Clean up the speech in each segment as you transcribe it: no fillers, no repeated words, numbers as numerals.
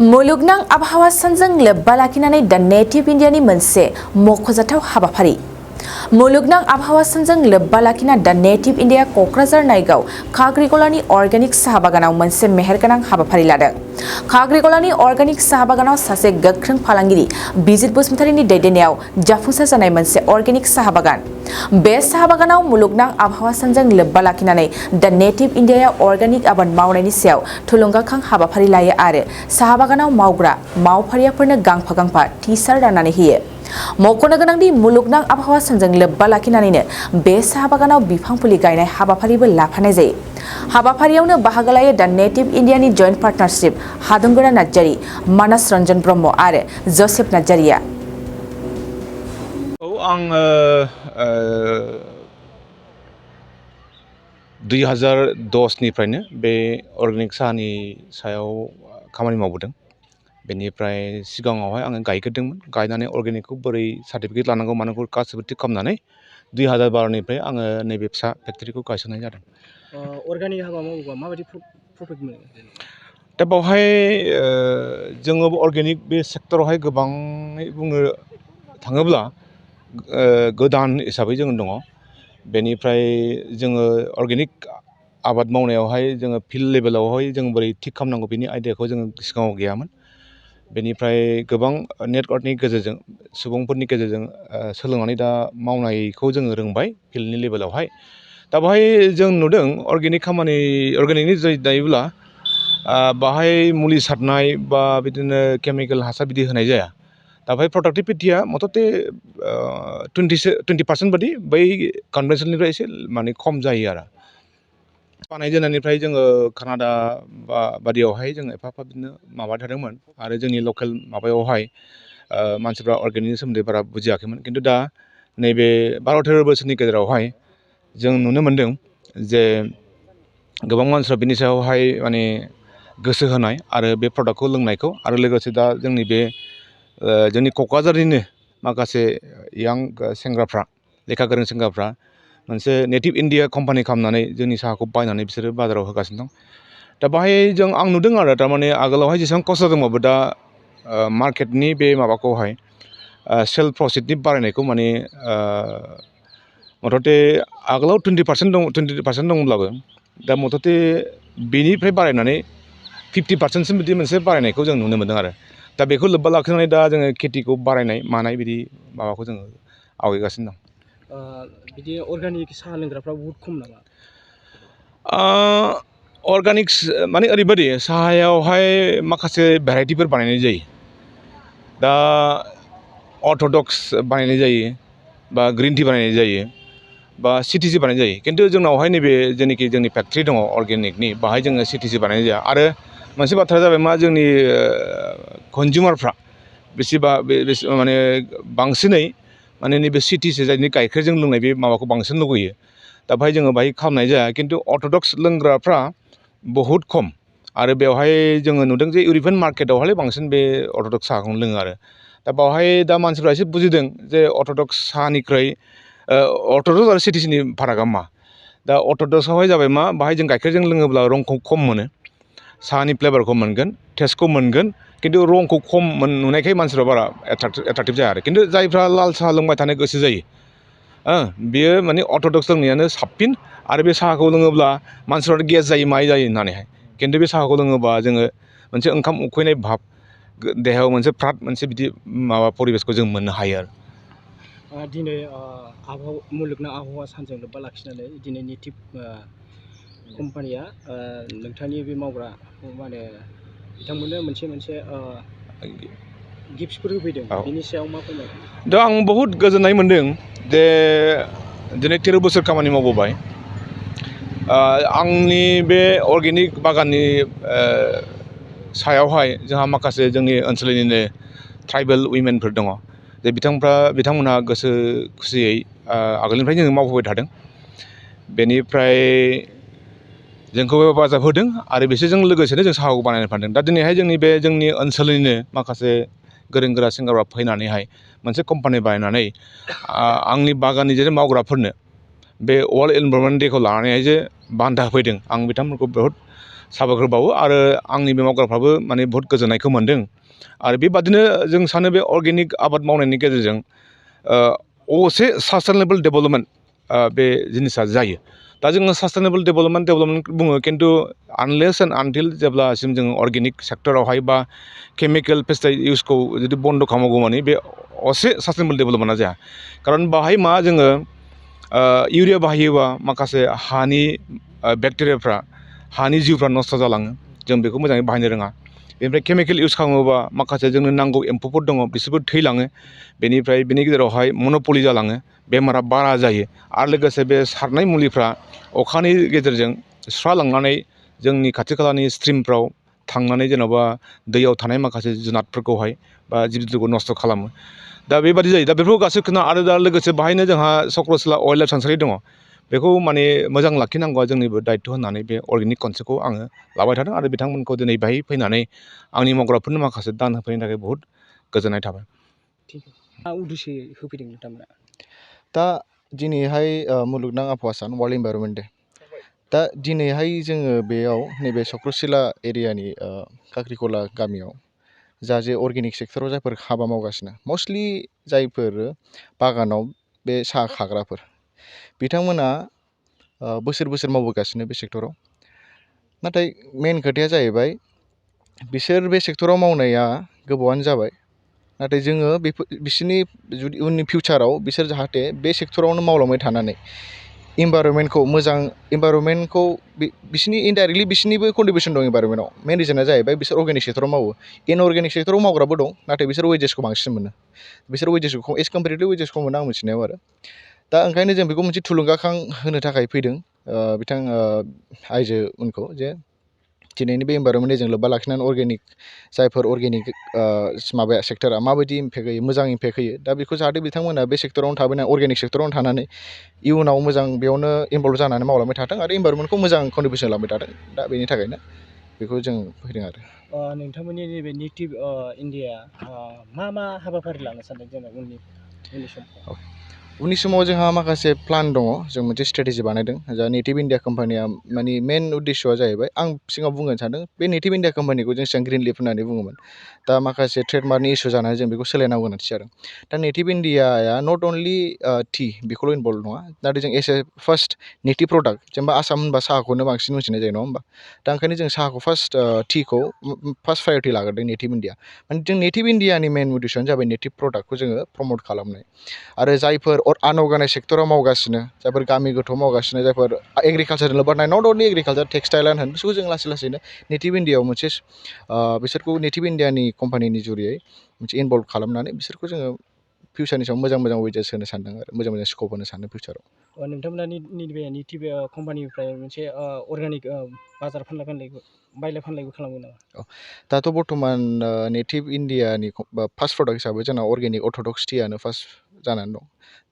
मुलुगनां आबहावा सानजों लोब्बा लाखिनानै दा नेटिभ इन्डियानि मोनसे मख'जाथाव हाबाफारि। मुलुगनां आबहावा सानजों लोब्बा लाखिना दा नेटिभ इन्डिया क'क्राझार नायगाव खाग्रिकलानि अर्गेनिक साहा बागानाव मोनसे मेहेरगोनां हाबाफारि लादों। खाग्रिकलानि अर्गेनिक साहा बागानाव सासे गोख्रों फालांगिरि बिजित बसुमतारीनि दैदेननायाव जाफुंसार जानाय मोनसे अर्गेनिक साहा बागान। बे साहा बागानाव मुलुगनां आबहावा सानजों लोब्बा लाखिनानै दा नेटिभ इन्डियाया अर्गेनिक आबाद मावनायनि सायाव थुलुंगाखां हाबाफारि लायो आरो साहा बागानाव मावग्रा मावफारियाफोरनो गांफा गांफा टिसार राननानै होयो। मख'नो गोनांदि मुलुगनां आबहावा सानजों लोब्बा लाखिनानैनो बे साहा बागानाव बिफां फुलि गायनाय हाबाफारिबो लाफानाय जायो। हाबाफारियावनो बाहागो लायो दा नेटिभ इन्डियानि जइन्ट पार्टनारशिप हादुंगोरा नार्जारी, मानस रन्जन ब्रह्म आरो जसेफ नार्जारीया। आं 2010निफ्रायनो बे अर्गेनिक साहानि सायाव खामानि मावबोदों। बेनिफ्राय सिगाङावहाय आङो गायग्रोदोंमोन। गायनानै अर्गेनिकखौ बोरै सार्टिफिकेट लानांगौ मानांगौ गासैबो थिग खालामनानै 2012निफ्राय आङो नैबे फिसा फेक्टरिखौ गायसननाय जादों। अर्गेनिक हाबा मावोबा माबायदि प्रफिट मोनो? दा बावहाय जोङो अर्गेनिक बे सेक्टरावहाय गोबाङै बुंनो थाङोब्ला गोदान हिसाबै जोङो दङ। बेनिफ्राय जोङो अर्गेनिक आबाद मावनायावहाय जोङो फिल्ड लेभेलावहाय जों बोरै थिग खालामनांगौ बेनि आइडियाखौ जोङो सिगाङाव गैयामोन। बेनिफ्राय गोबां नेटवार्कनि गेजेरजों सुबुंफोरनि गेजेरजों सोलोंनानै दा मावनायखौ जोङो रोंबाय फिल्डनि लेभेलावहाय। दा बाहाय जों नुदों अर्गेनिकनि जै दायोब्ला बाहाय मुलि सारनाय बा बिदिनो केमिकेल हासार बिदि होनाय जाया। दा बाहाय प्रडाक्टिभिटिया मथथे 20% बादि बै कनभेनसनेलनिफ्राय एसे माने खम जायो आरो। बानायजेननायनिफ्राय जोङो कानाडा बादियावहाय जोङो एफा बिदिनो माबाथारदोंमोन आरो जोंनि लकेल माबायावहाय मानसिफ्रा अर्गेनिकनि सोमोन्दै बारा बुजियाखैमोन। खिन्थु दा नैबे 12-13 बोसोरनि गेजेरावहाय जों नुनो मोनदों जे गोबां मानसिफ्रा बिनि सायावहाय माने गोसो होनाय आरो बे प्रडाक्टखौ लोंनायखौ आरो लोगोसे दा जोंनि क'क्राझारनिनो माखासे यां सेंग्राफ्रा लेखा गोरों सेंग्राफ्रा मोनसे नेटिभ इन्डिया कम्पानि खालामनानै जोंनि साहाखौ बायनानै बिसोरो बाजाराव होगासिनो दं। दा बाहाय आं नुदों आरो थारमाने आगोलावहाय जेसेबां खस्थ' दंबाबो दा मार्केटनि बे माबाखौहाय सेल प्रफिटनि बारायनायखौ माने मथथे आगोलाव 20% दंब्लाबो दा मथथे बेनिफ्राय बारायनानै 50%सिम बिदि मोनसे बारायनायखौ जों नुनो मोनदों आरो। दा बेखौ लोब्बा लाखिनानै दा जोङो खेथिखौ बारायनाय मानाय बिदि माबाखौ जोङो आवगायगासिनो दं। बिदि अर्गेनिक साहा लोंग्राफ्रा बहुद खम नामा? अर्गेनिक माने ओरैबायदि साहायावहाय माखासे भेराइटिफोर बानायनाय जायो। दा अर्थ'डक्स बानायनाय जायो बा ग्रिन टि बानायनाय जायो बा सिटिसि बानायनाय जायो। खिन्थु जोंनावहाय नैबे जेनाखि जोंनि फेक्ट्रि दङ अर्गेनिकनि बाहाय जोङो सिटिसि बानायनाय जाया। आरो मोनसे बाथ्राया जाबाय मा जोंनि कनजिउमारफ्रा माने बांसिनै माने नैबे सिटिसि जायनि गाइखेरजों लोंनाय बे माबाखौ बांसिन लुगैयो। दा बाहाय जोङो बाहाय खालामनाय जाया। खिन्थु अर्थ'डक्स लोंग्राफ्रा बहुद खम आरो बेवहाय जोङो नुदों जे इउर'पियान मार्केटावहाय बांसिन बे अर्थ'डक्स साहाखौनो लोङो आरो। दा बावहाय दा मानसिफ्रा एसे बुजिदों जे अर्थ'डक्स साहानिख्रुइ अर्थ'डक्स आरो सिटिसिनि फारागा मा। दा अर्थ'डक्सआवहाय जाबाय मा बाहाय जों गाइखेरजों लोङोब्ला रंखौ खम मोनो, साहानि फ्लेभारखौ मोनगोन, टेस्टखौ मोनगोन, खिन्थु रंखौ खम नुनायखाय मानसिफ्रा बारा एट्राक्टिभ जाया आरो। खिन्थु जायफ्रा लाल साहा लोंबाय थानो गोसो जायो बियो माने अर्थ'डक्स लोंनायानो साबसिन। आरो बे साहाखौ लोङोब्ला मानसिफ्रा गेस जायो माय जायो होननानैहाय, खिन्थु बे साहाखौ लोङोबा जोङो मोनसे ओंखाम उखैनाय भाब देहायाव मोनसे फ्राद मोनसे बिदि माबा परिबेसखौ जों मोननो हायो आरो। दिनै मुलुगनां आबहावा सानजों लोब्बा लाखिनानै दिनै नेटिभ कम्पानिया नोंथांनि बे मावग्रा मा होनो बिथांमोननो मोनसे गिफ्टसफोर होफैदों। बिनि सायाव मा फोरमायगोन? दा आं बहुद गोजोननाय मोनदों जे दिनै 13 बोसोर खामानि मावबोबाय। आंनि बे अर्गेनिक बागाननि सायावहाय जोंहा माखासे जोंनि ओनसोलनिनो ट्राइबेल उइमेनफोर दङ जे बिथांमोनहा गोसो खुसियै आगोलनिफ्रायनो जोङो मावबोबाय थादों। बेनिफ्राय जोंखौ हेफाजाब होदों आरो बिसोरजों लोगोसेनो जों साहाखौ बानायनो फानदों। दा दिनैहाय जोंनि ओनसोलनिनो माखासे गोरों गोरा सेंग्राफ्रा फैनानैहाय मोनसे कम्पानि बानायनानै आंनि बागाननि जे मावग्राफोरनो बे वर्ल्ड इनभारनमेन्ट डेखौ लानानैहाय जे बान्था होफैदों, आं बिथांमोनखौ बहुद साबायखर बावो आरो आंनि बे मावग्राफ्राबो माने बहुत गोजोननायखौ मोनदों आरो बेबादिनो जों सानो बे अर्गेनिक आबाद मावनायनि गेजेरजों असे सास्टेनेबल डेभेलपमेन्ट बे जिनिसा जायो दा जोङो सास्टेनेबल डेभेलपमेन्ट बुङो खिन्थु आनलेस एन्ड आनटिल जेब्लासिम जोङो अर्गेनिक सेक्टरावहाय बा केमिकेल पेस्टिसाइड इउसखौ जुदि बन्द' खालामगौ माने बे असे सास्टेनेबल डेभेलपमेन्टआ जाया खारन बाहाय मा जोङो इउरिया बाहायोबा माखासे हानि बेक्टेरियाफ्रा हानि जिउफ्रा नस्थ' जालाङो जों बेखौ मोजाङै बाहायनो रोङा बेनिफ्राय केमिकेल इउस खालामोबा माखासे जोंनो नांगौ एम्फौफोर दङ बिसोरबो थैलाङो बेनिफ्राय बेनि गेजेरावहाय मन'पलि जालाङो बेमारा बारा जायो आरो लोगोसे बे सारनाय मुलिफ्रा अखानि गेजेरजों सुस्रालांनानै जोंनि खाथि खालानि स्ट्रिमफ्राव थांनानै जेन'बा दैयाव थानाय माखासे जुनादफोरखौहाय बा जिब जुनारखौ नस्थ' खालामो दा बेबादि जायो दा बेफोरखौ गासैखौनो आरो दा लोगोसे बाहायनो जोंहा चक्रशिला वाइल्ड लाइफ सेंसुरि दङ बेखौ माने मोजां लाखिनांगौआ जोंनिबो दायथ' होननानै बे अर्गेनिक कनसेप्टखौ आङो लाबाय थादों आरो बिथांमोनखौ दिनै बाहाय फैनानै आंनि मावग्राफोरनो माखासे दान होफैनायनि थाखाय बहुद गोजोननाय थाबाय मा उद्देश्य होफैदों नोंथांमोना दा दिनैहाय मुलुगनां आबहावा सान वर्ल्ड इनभाइरनमेन्ट डे दा दिनैहाय जोङो बेयाव नैबे चक्रशिला एरियानि काक्रिकला गामियाव जे अर्गेनिक सेक्टराव जायफोर हाबा मावगासिनो मस्टलि जायफोर बागानाव बे साहा खाग्राफोर बिथांमोना बोसोर बोसोर मावबोगासिनो बे सेक्टराव नाथाय मेन खोथाया जाहैबाय बिसोर बे सेक्टराव मावनाया गोबावानो जाबाय नाथाय जोङो बिसोरनि जुदि उननि फिउचाराव बिसोर जाहाथे बे सेक्टरावनो मावलांबाय थानानै इनभाइरनमेन्टखौ बिसोरनि इनडाइरेक्टलि बिसोरनिबो कन्ट्रिबिउसन दं इनभाइरनमेन्टआव मेन रिजना जाहैबाय बिसोर अर्गेनिक सेक्टराव मावो इनअर्गेनिक सेक्टराव मावग्राबो दं नाथाय बिसोर वेजेसखौ बांसिन मोनो बिसोर वेजेसखौ एज कम्पेरेटिभ वेजेसखौ मोनो आं मिथिनायाव आरो दा ओंखायनो जों बेखौ मोनसे थुलुंगाखां होनो थाखाय फैदों बिथां आइजोमोनखौ जे दिनैनि बे इनभाइरनमेन्ट डेजों लोब्बा लाखिनानै अर्गेनिक जायफोर अर्गेनिक माबाया सेक्टरा माबायदि इम्पेक्ट होयो मोजां इम्पेक्ट होयो दा बेखौ जाहाथे बिथांमोना बे सेक्टरावनो थाबैना अर्गेनिक सेक्टरावनो थानानै इयुनाव मोजां बेयावनो इनभल्भ जानानै मावलांबाय थाथों आरो इनभाइरनमेन्टखौ मोजां कन्ट्रिबिउसन लांबाय थाथों दा बेनि थाखायनो बेखौ जों फैदों आरो नोंथांमोननि नैबे नेटिभ इन्डिया मा हाबाफारि लानो सानदों जेनेबा उननि समाव उननि समाव जोंहा माखासे प्लान दङ जों मोनसे स्ट्रेटेजि बानायदों जा नेटिभ इन्डिया कम्पानिया माने मेन उद्देश्यआ जाहैबाय आं सिगाङाव बुंनो सानदों बे नेटिभ इन्डिया कम्पानिखौ जों सिगां ग्रिन लिफ होननानै बुङोमोन दा माखासे ट्रेडमार्कनि इसु जानानै जों बेखौ सोलायनांगौ गोनांथि जादों दा नेटिभ इन्डियाया नट अनलि टि बेखौल' इनभल्भ नङा नाथाय जों S A first native product जेनेबा आसाम होनबा साहाखौनो बांसिन मिथिनाय जायो नङा होमबा दा ओंखायनो जों साहाखौ फार्स्ट टिखौ फार्स्ट प्रायरिटि लाग्रोदों नेटिभ इन्डिया माने जों नेटिभ इन्डियानि मेन उद्देश्यआनो जाबाय नेटिभ प्रडाक्टखौ जोङो प्रमट खालामनाय आरो जायफोर आनअर्गानाइज सेक्टराव मावगासिनो जायफोर गामि गोथौआव मावगासिनो जायफोर एग्रिकालसारजों लोब्बा थानाय नट अनलि एग्रिकालसार टेक्सटाइलानो होन बिसोरखौ जों लासै लासैनो नेटिभ इन्डियाआव मोनसे बिसोरखौ नेटिभ इन्डियानि कम्पानिनि जुरियै मोनसे इनभल्भ खालामनानै बिसोरखौ जोङो फिउचारनि सायाव मोजां मोजां वेजेस होनो सानदों आरो मोजां मोजां स्कप होनो सानदों फिउचाराव नोंथांमोना नैबे नेटिभ कम्पानिनिफ्राय मोनसे अर्गानिक बाजार बायलाय फानलायबो खालामो नामा दाथ' बर्थमान नेटिभ इन्डियानि फार्स्ट प्रडाक्ट हिसाबै जोंना अर्गेनिक अर्थ'डक्स टियानो फार्स्ट जानानै दं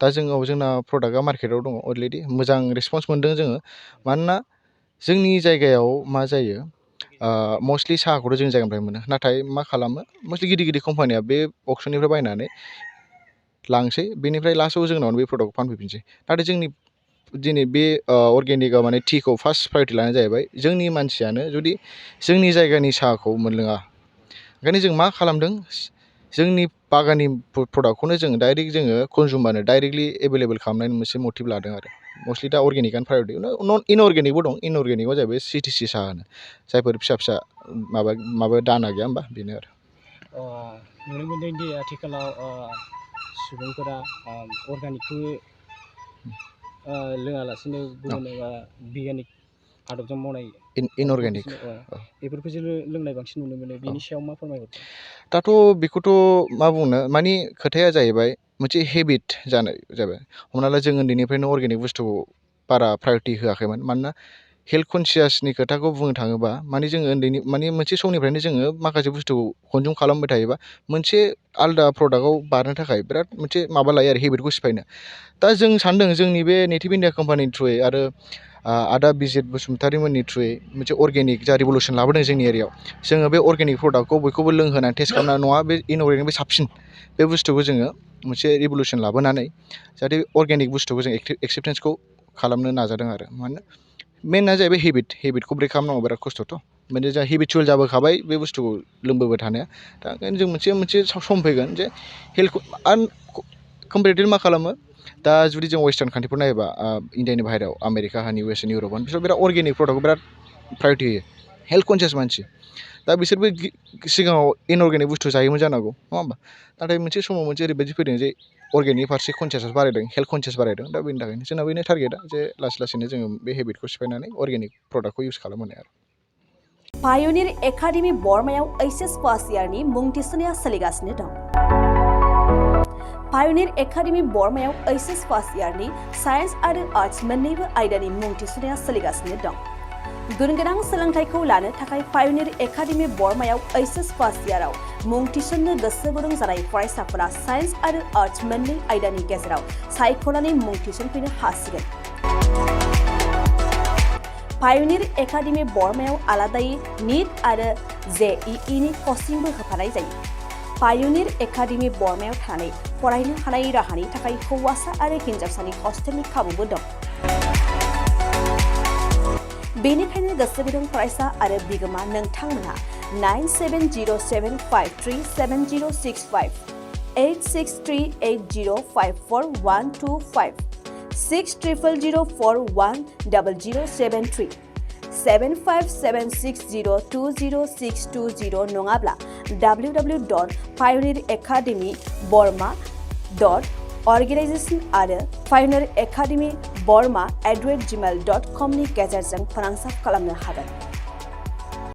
दा जोंना प्रडाक्टआ मार्केटआव दङ अलरेडि मोजां रेसपन्स मोनदों जोङो मानोना जोंनि जायगायाव मा जायो मस्टलि साहाखौथ' जोंनि जायगानिफ्राय मोनो नाथाय मा खालामो मस्टलि गिदिर गिदिर कम्पानिया बे अक्सननिफ्राय बायनानै लांसै बेनिफ्राय लास्टआव जोंनावनो बे प्रडाक्टखौ फानफैफिनसै नाथाय जोंनि दिनै बे अर्गेनिकआ माने टिखौ फार्स्ट प्रायरिटि लानाय जाहैबाय जोंनि मानसियानो जुदि जोंनि जायगानि साहाखौ मोनलोङा ओंखायनो जों मा खालामदों जोंनि बागाननि प्रडाक्टखौनो जों डाइरेक्ट जोङो कनजुमारनो डाइरेक्टलि एभेलेबल खालामनायनि मोनसे मटिभ लादों आरो मस्टलि दा अर्गेनिकआनो प्रायरिटि इनअर्गेनिकबो दं इनअर्गेनिकआव जाहैबाय सिटिसि साहा होनो जायफोर फिसा फिसा माबा दाना गैया होमबा बेनो आरो नुनो मोनदोंदि आथिखालाव सुबुंफोरा अर्गानिकखौ लोङालासिनो गुबुन बिगियानिक आदबजों मावनाय इनअर्गेनिक बेफोरखौ जों लोंनाय बांसिन नुनो मोनो बेनि सायाव मा फोरमायहरदों दाथ' बेखौथ' मा बुंनो मानि खोथाया जाहैबाय मोनसे हेबिट जानाय जाबाय हमना ला जों उन्दैनिफ्रायनो अर्गेनिक बुस्थुखौ बारा प्रायरिटि होआखैमोन मानोना हेल्थ कनसियासनि खोथाखौ बुंनो थाङोबा माने जोङो माने मोनसे समनिफ्रायनो जोङो माखासे बुस्थुखौ कनजुम खालामबाय थायोबा मोनसे आलदा प्रडाक्टआव बारनो थाखाय बिराद मोनसे माबा लायो आरो हेबिटखौ सिफायनो दा जों सानदों जोंनि बे नेटिभ इन्डिया कम्पानिनि थ्रुयै आरो आदा बिजित बसुमतारिमोननि थ्रुयै मोनसे अर्गेनिक जा रिभलिउसन लाबोदों जोंनि एरियायाव जोङो बे अर्गेनिक प्रडाक्टखौ बयखौबो लोंहोनानै टेस्ट खालामनानै नङा बे इनअर्गेनिक साबसिन बे बुस्थुखौ जोङो मोनसे रिभलिउसन लाबोनानै जाहाथे अर्गेनिक बुस्थुखौ जों एक्सेप्टेन्सखौ खालामनो नाजादों आरो मानोना मेनआ जाहैबाय हेबिटखौ ब्रेक खालामनांगौ बिराद खस्थ'थ' माने जोंहा हेबिचुवेल जाबोखाबाय बे बुस्थुखौ लोंबोबाय थानाया दा ओंखायनो जों मोनसे सम फैगोन जे हेल्थ कम्पेरेटिभ मा खालामो दा जुदि जों वेस्टार्न कान्ट्रिफोर नायोबा इण्डियानि बाहेरायाव आमेरिका होन इउ एस होन इउरप होन बिसोर बिराद अर्गेनिक प्रडाक्टखौ बिराद प्रायरिटि होयो हेल्थ कनसियास मानसि दा बिसोरबो सिगाङाव इनअर्गेनिक बुस्थु जायोमोन जानांगौ नङा होमबा नाथाय मोनसे समाव मोनसे ओरैबायदि फैदों जे अर्गेनिक फारसे कनसियास बारायदों हेल्थ कनसियास बारायदों दा बेनि थाखायनो जोंना बेनो टारगेटआ जे लासै लासैनो जोङो बे हेबिटखौ सिफायनानै अर्गेनिक प्रडाक्टखौ इउज खालामहोनाय आरो पायनिर एकाडेमि बरमायाव एचएस फार्स्ट इयारनि मुं थिसननाया सोलिगासिनो दं पायनिर एकाडेमि बरमायाव एचएस फार्स्ट इयारनि साइन्स आरो आर्ट्स मोन्नैबो आयदानि मुं थिसननाया सोलिगासिनो दं गुन गोनां सोलोंथाइखौ लानो थाखाय पायनिर एकाडेमि बरमायाव एचएस फार्स्ट इयाराव मुं थिसननो गोसो गुदुं जानाय फरायसाफोरा साइन्स आरो आर्ट्स मोन्नै आयदानि गेजेराव सायख'नानै मुं थिसनफैनो हासिगोन पायनिर एकाडेमि बरमायाव आलादायै नीट आरो JEE नि कचिंबो होफानाय जायो पायनिर एकाडेमि बरमायाव थानानै फरायनो हानाय राहानि थाखाय हौवासा आरो हिन्जावसानि हस्टेलनि खाबुबो दं बेनिखायनो गोसो गुदुं फरायसा आरो बिगोमा नोंथांमोनहा 9707537065 8638054125 6000410073 7576020620 नङाब्ला www.pioneeracademyborma.organization आरो pioneeracademyborma@gmail.com नि गेजेरजों फोनांजाब खालामनो हागोन